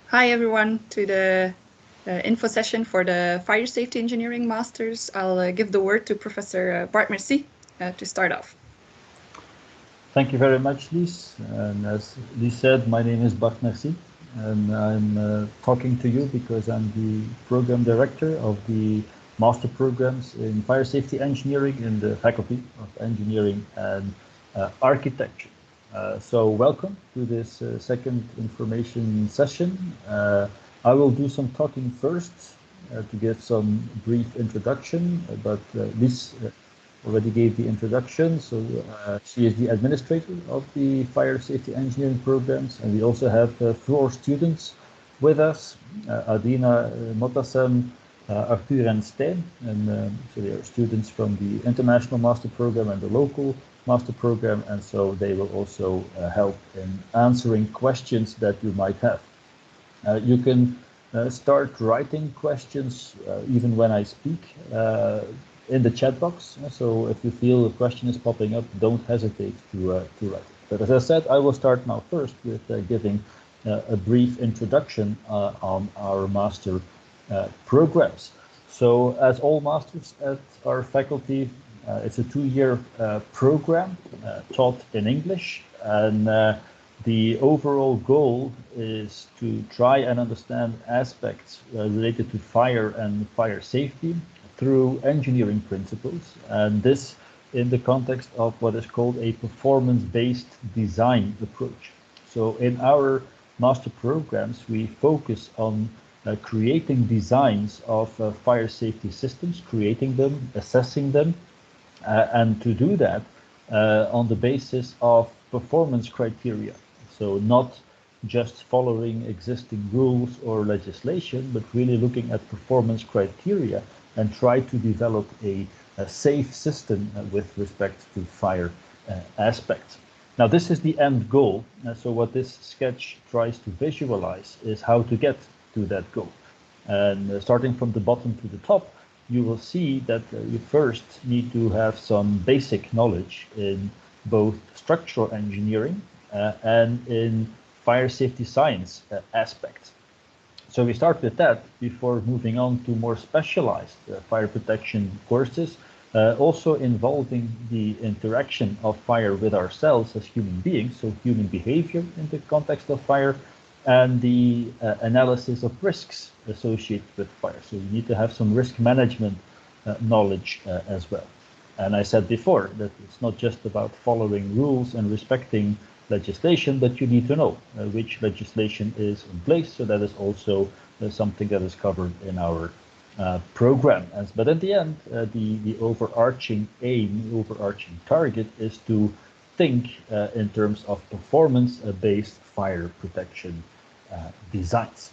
Hi everyone to the info session for the Fire Safety Engineering Masters. I'll give the word to Professor Bart Merci to start off. Thank you very much, Lies. And as Lies said, my name is Bart Merci, and I'm talking to you because I'm the program director of the master programs in fire safety engineering in the Faculty of Engineering and Architecture. So welcome to this second information session. I will do some talking first to give some brief introduction, but Lies already gave the introduction. So she is the administrator of the fire safety engineering programs, and we also have 4 students with us, Adina, Motasem, Arthur and Stijn, and so they are students from the international master program and the local master program, and so they will also help in answering questions that you might have. You can start writing questions even when I speak in the chat box. So if you feel a question is popping up, don't hesitate to write it. But as I said, I will start now first with giving a brief introduction on our master programs. So as all masters at our faculty, it's a 2-year program taught in English, and the overall goal is to try and understand aspects related to fire and fire safety through engineering principles, and this in the context of what is called a performance-based design approach. So in our master programs, we focus on creating designs of fire safety systems, creating them, assessing them, and to do that on the basis of performance criteria. So not just following existing rules or legislation, but really looking at performance criteria and try to develop a safe system with respect to fire aspects. Now, this is the end goal. So what this sketch tries to visualize is how to get to that goal. And starting from the bottom to the top, you will see that you first need to have some basic knowledge in both structural engineering and in fire safety science aspects. So we start with that before moving on to more specialized fire protection courses, also involving the interaction of fire with ourselves as human beings, so human behavior in the context of fire, and the analysis of risks associated with fire. So you need to have some risk management knowledge as well. And I said before that it's not just about following rules and respecting legislation, but you need to know which legislation is in place. So that is also something that is covered in our program. But at the end, the overarching aim, the overarching target is to think in terms of performance-based fire protection designs.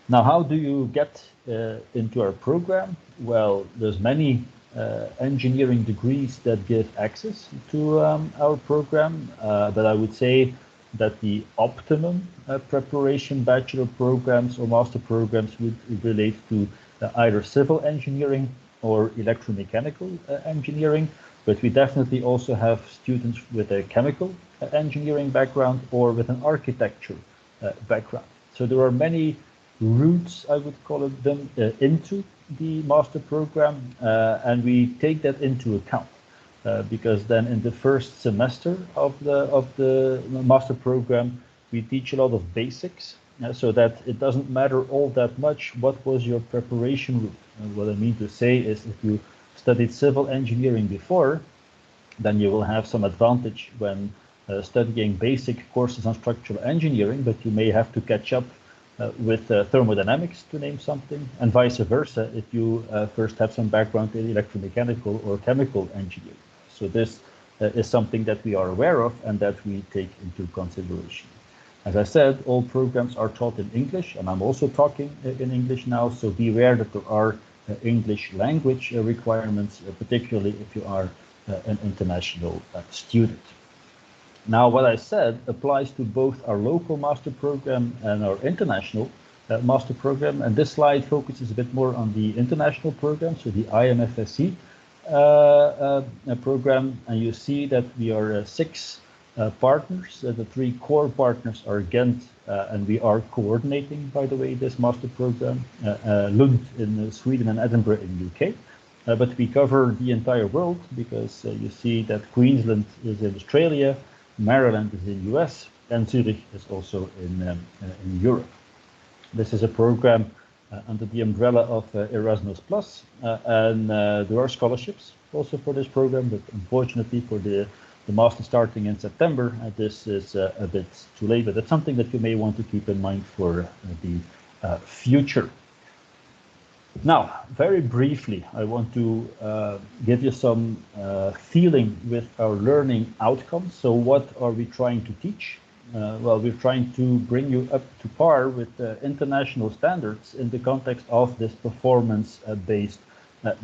Now, how do you get into our program? Well, there's many engineering degrees that give access to our program, but I would say that the optimum preparation bachelor programs or master programs would relate to either civil engineering or electromechanical engineering, but we definitely also have students with a chemical engineering background or with an architecture background. So there are many routes, I would call it, them into the master program, and we take that into account because then in the first semester of the master program we teach a lot of basics, so that it doesn't matter all that much what was your preparation route. And what I mean to say is, if you studied civil engineering before, then you will have some advantage when studying basic courses on structural engineering, but you may have to catch up with thermodynamics, to name something, and vice versa if you first have some background in electromechanical or chemical engineering. So this is something that we are aware of and that we take into consideration. As I said, all programs are taught in English, and I'm also talking in English now, so be aware that there are English language requirements, particularly if you are an international student. Now, what I said applies to both our local master program and our international master program, and this slide focuses a bit more on the international program, so the IMFSC program, and you see that we are 6 partners. The three core partners are Ghent, and we are coordinating, by the way, this master program, Lund in Sweden and Edinburgh in UK. But we cover the entire world because you see that Queensland is in Australia, Maryland is in US, and Zurich is also in Europe. This is a program under the umbrella of Erasmus Plus, and there are scholarships also for this program, but unfortunately for the master starting in September, this is a bit too late, but that's something that you may want to keep in mind for the future. Now, very briefly, I want to give you some feeling with our learning outcomes. So what are we trying to teach? Well, we're trying to bring you up to par with international standards in the context of this performance-based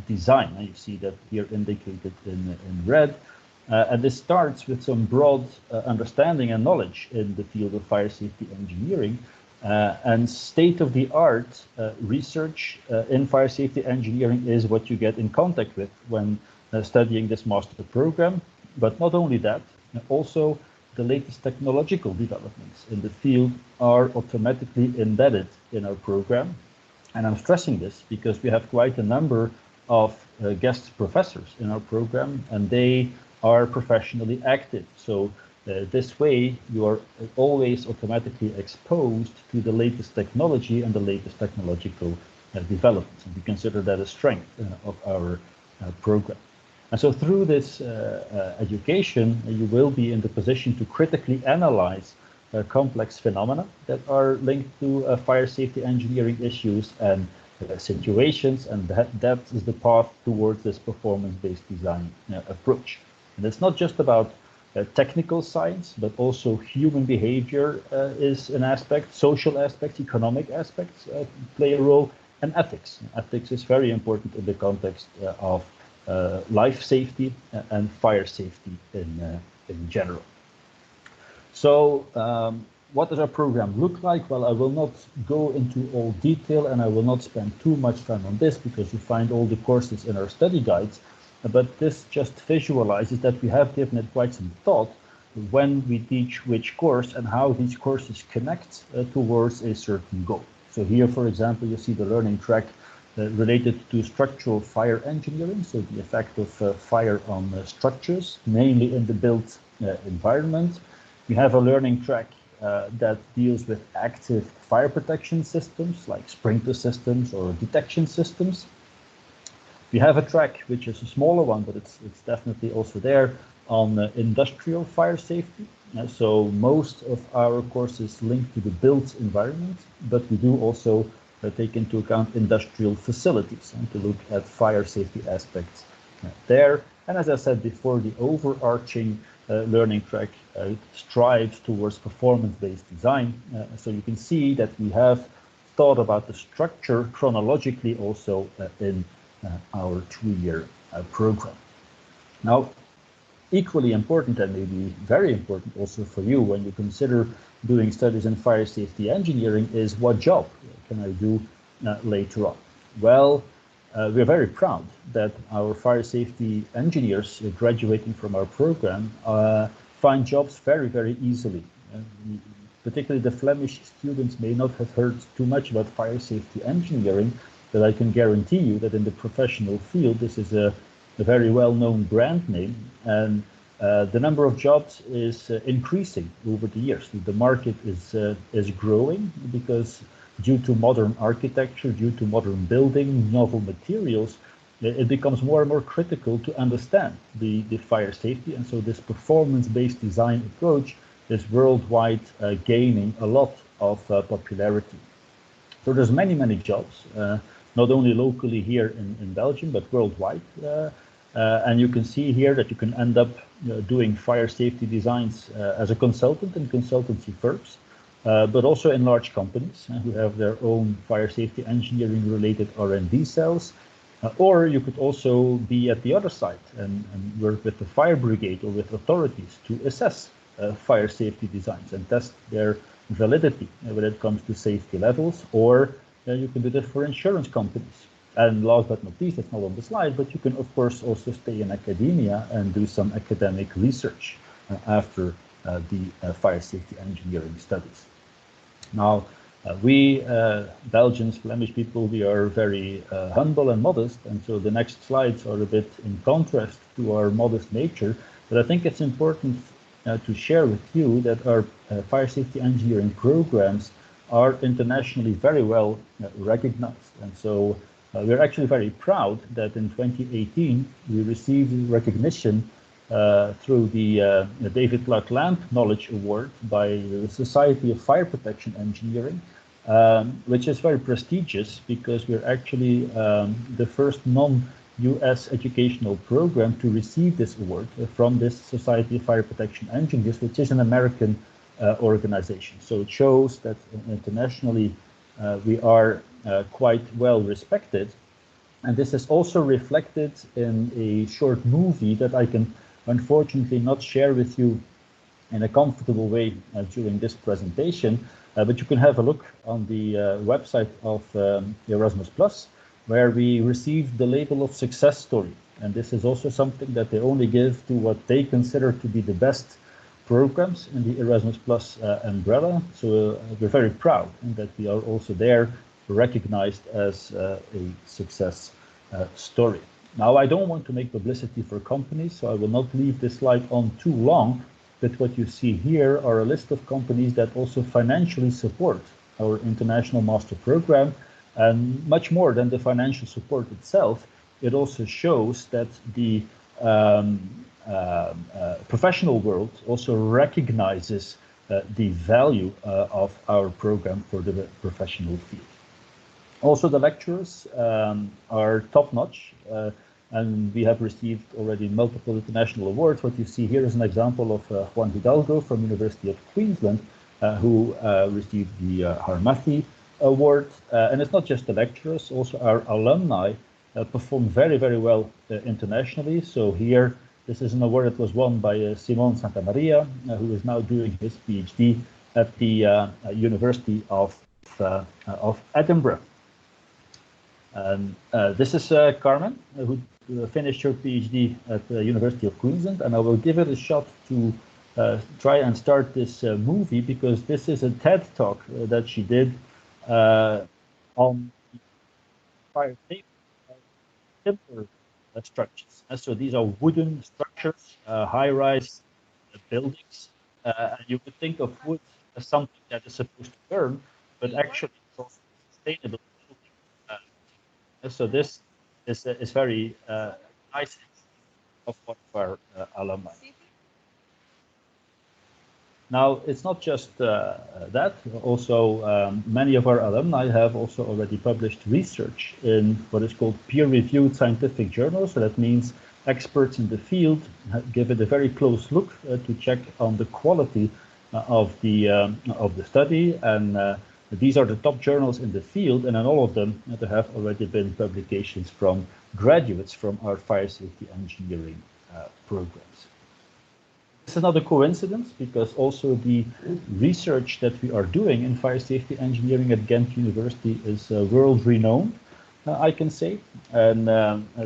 design. And you see that here indicated in red. And this starts with some broad understanding and knowledge in the field of fire safety engineering, and state-of-the-art research in fire safety engineering is what you get in contact with when studying this master program. But not only that, also the latest technological developments in the field are automatically embedded in our program. And I'm stressing this because we have quite a number of guest professors in our program, and they are professionally active. So this way, you are always automatically exposed to the latest technology and the latest technological developments. And we consider that a strength of our program. And so through this education, you will be in the position to critically analyze complex phenomena that are linked to fire safety engineering issues and situations, and that is the path towards this performance-based design approach. And it's not just about technical science, but also human behavior is an aspect, social aspects, economic aspects play a role, and ethics. Ethics is very important in the context of life safety and fire safety in general. So what does our program look like? Well, I will not go into all detail, and I will not spend too much time on this because you find all the courses in our study guides. But this just visualizes that we have given it quite some thought when we teach which course and how these courses connect towards a certain goal. So here, for example, you see the learning track related to structural fire engineering, so the effect of fire on structures, mainly in the built environment. We have a learning track that deals with active fire protection systems like sprinkler systems or detection systems. We have a track which is a smaller one, but it's definitely also there on industrial fire safety. So most of our courses link to the built environment, but we do also take into account industrial facilities and to look at fire safety aspects there. And as I said before, the overarching learning track strives towards performance-based design. So you can see that we have thought about the structure chronologically also in our 2-year program. Now, equally important and maybe very important also for you when you consider doing studies in fire safety engineering is what job can I do later on? Well, we're very proud that our fire safety engineers graduating from our program find jobs very, very easily. Particularly the Flemish students may not have heard too much about fire safety engineering, but I can guarantee you that in the professional field, this is a very well-known brand name, and the number of jobs is increasing over the years. The market is growing because due to modern architecture, due to modern building, novel materials, it becomes more and more critical to understand the fire safety. And so this performance-based design approach is worldwide gaining a lot of popularity. So there's many, many jobs, not only locally here in Belgium, but worldwide. And you can see here that you can end up doing fire safety designs as a consultant in consultancy firms, but also in large companies who have their own fire safety engineering related R&D cells. Or you could also be at the other side and work with the fire brigade or with authorities to assess fire safety designs and test their validity when it comes to safety levels. Or you can do that for insurance companies. And last but not least, it's not on the slide, but you can of course also stay in academia and do some academic research after the fire safety engineering studies. Now, we Belgians, Flemish people, we are very humble and modest, and so the next slides are a bit in contrast to our modest nature. But I think it's important to share with you that our fire safety engineering programs are internationally very well recognized. And so we're actually very proud that in 2018 we received recognition through the David Clark Lamp Knowledge Award by the Society of Fire Protection Engineering, which is very prestigious because we're actually the first non-US educational program to receive this award from this Society of Fire Protection Engineers, which is an American organization. So it shows that internationally we are quite well respected. And this is also reflected in a short movie that I can unfortunately not share with you in a comfortable way during this presentation, but you can have a look on the website of Erasmus Plus, where we received the label of success story. And this is also something that they only give to what they consider to be the best programs in the Erasmus Plus umbrella. So we're very proud that we are also there recognized as a success story. Now, I don't want to make publicity for companies, so I will not leave this slide on too long, but what you see here are a list of companies that also financially support our international master program. And much more than the financial support itself, it also shows that the professional world also recognizes the value of our program for the professional field. Also, the lecturers are top-notch, and we have received already multiple international awards. What you see here is an example of Juan Hidalgo from University of Queensland, who received the Harmathi Award. And it's not just the lecturers, also our alumni perform very, very well internationally. So here, this is an award that was won by Simon Santamaria, who is now doing his PhD at the University of Edinburgh. And this is Carmen, who finished her PhD at the University of Queensland, and I will give it a shot to try and start this movie, because this is a TED talk that she did on fire safety timber structures. So these are wooden structures, high-rise buildings. And you would think of wood as something that is supposed to burn, but actually it's also sustainable. So this is very nice of one of our alumni. Now, it's not just that. Also, many of our alumni have also already published research in what is called peer-reviewed scientific journals. So that means experts in the field give it a very close look to check on the quality of the study. And these are the top journals in the field, and in all of them there have already been publications from graduates from our fire safety engineering programs. This is not a coincidence, because also the research that we are doing in fire safety engineering at Ghent University is world-renowned, I can say. And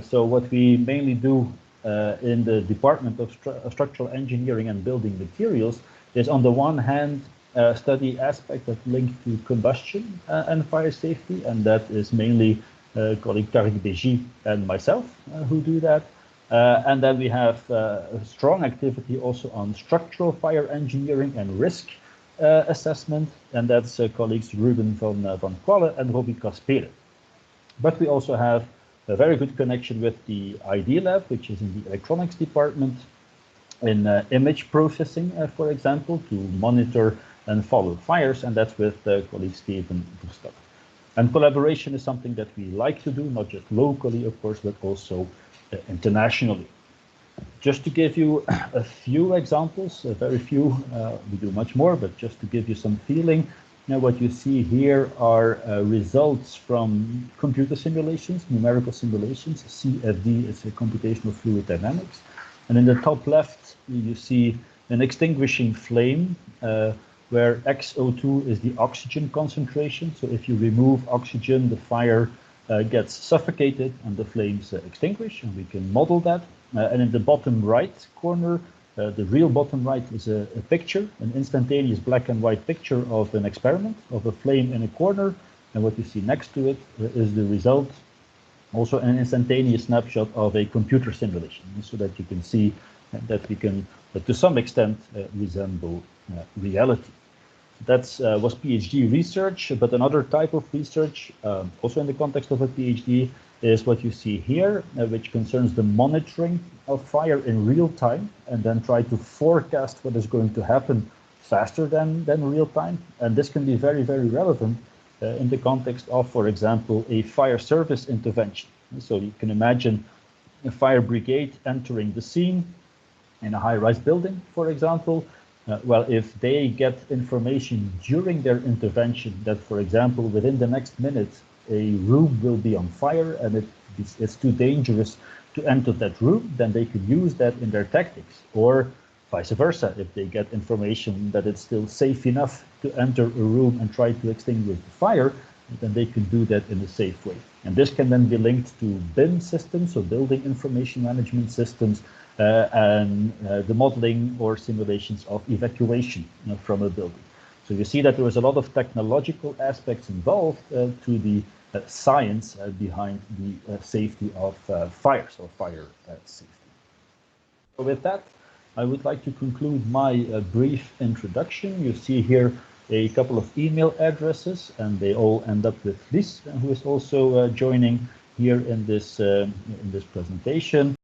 so what we mainly do in the Department of Structural Engineering and Building Materials is, on the one hand, study aspects that link to combustion and fire safety, and that is mainly colleague Tariq Beji and myself who do that. And then we have a strong activity also on structural fire engineering and risk assessment, and that's colleagues Ruben van Kwalle and Robbie Kaspere. But we also have a very good connection with the ID Lab, which is in the electronics department, in image processing, for example, to monitor and follow fires, and that's with colleague Steven Verstappen. And collaboration is something that we like to do, not just locally, of course, but also internationally. Just to give you a few examples, very few, we do much more, but just to give you some feeling, what you see here are results from computer simulations, numerical simulations. CFD is a computational fluid dynamics. And in the top left, you see an extinguishing flame, where XO2 is the oxygen concentration. So if you remove oxygen, the fire gets suffocated and the flames extinguish, and we can model that. And in the bottom right corner, The real bottom right is a picture, an instantaneous black and white picture of an experiment, of a flame in a corner. And what you see next to it is the result, also an instantaneous snapshot of a computer simulation, so that you can see that we can, to some extent, resemble reality. That was PhD research, but another type of research, also in the context of a PhD, is what you see here, which concerns the monitoring of fire in real time, and then try to forecast what is going to happen faster than real time. And this can be very, very relevant in the context of, for example, a fire service intervention. So you can imagine a fire brigade entering the scene in a high-rise building, for example. Well, if they get information during their intervention that, for example, within the next minute, a room will be on fire and it's too dangerous to enter that room, then they could use that in their tactics. Or vice versa, if they get information that it's still safe enough to enter a room and try to extinguish the fire, then they can do that in a safe way. And this can then be linked to BIM systems, so building information management systems, and the modeling or simulations of evacuation from a building. So you see that there was a lot of technological aspects involved to the science behind the safety of fires, or fire safety. So with that, I would like to conclude my brief introduction. You see here a couple of email addresses, and they all end up with Lies, who is also joining here in this presentation.